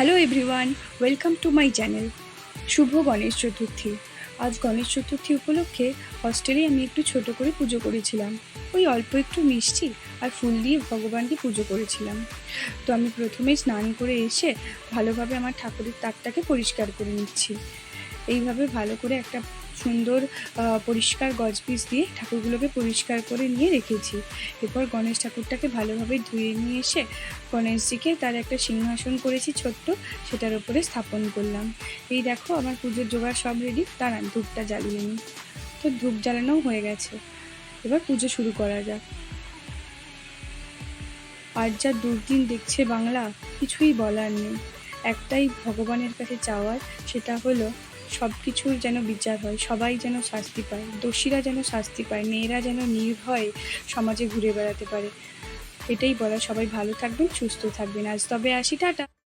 Hello everyone, welcome to my channel. শুভ গণেশ চতুর্থী। আজ গণেশ চতুর্থী উপলক্ষে হস্টেলে আমি একটু ছোট করে পুজো করেছিলাম। ওই অল্প একটু মিষ্টি আর ফুল দিয়ে ভগবানকে পুজো করেছিলাম। তো আমি প্রথমে স্নান করে এসে ভালোভাবে আমার ঠাকুরের তাকটাকে পরিষ্কার করে নিচ্ছি। এইভাবে ভালো করে একটা সুন্দর পরিষ্কার গজপিস দিয়ে ঠাকুরগুলোকে পরিষ্কার করে নিয়ে রেখেছি। এরপর গণেশ ঠাকুরটাকে ভালোভাবে ধুয়ে নিয়ে এসে গণেশজিকে তার একটা সিংহাসন করেছি ছোট্ট, সেটার উপরে স্থাপন করলাম। এই দেখো আমার পুজোর জোগাড় সব রেডি। দাঁড়ান ধূপটা জ্বালিয়ে নিই। তো ধূপ জ্বালানোও হয়ে গেছে, এবার পুজো শুরু করা যাক। আর যা দুর্দিন দেখছে বাংলা, কিছুই বলার নেই। একটাই ভগবানের কাছে চাওয়ার, সেটা হলো সব কিছুর যেন বিচার হয়, সবাই যেন শাস্তি পায়, দোষীরা যেন শাস্তি পায়, মেয়েরা যেন নির্ভয়ে সমাজে ঘুরে বেড়াতে পারে। এটাই বলা। সবাই ভালো থাকবেন, সুস্থ থাকবেন। আজ তবে আসি, টাটা।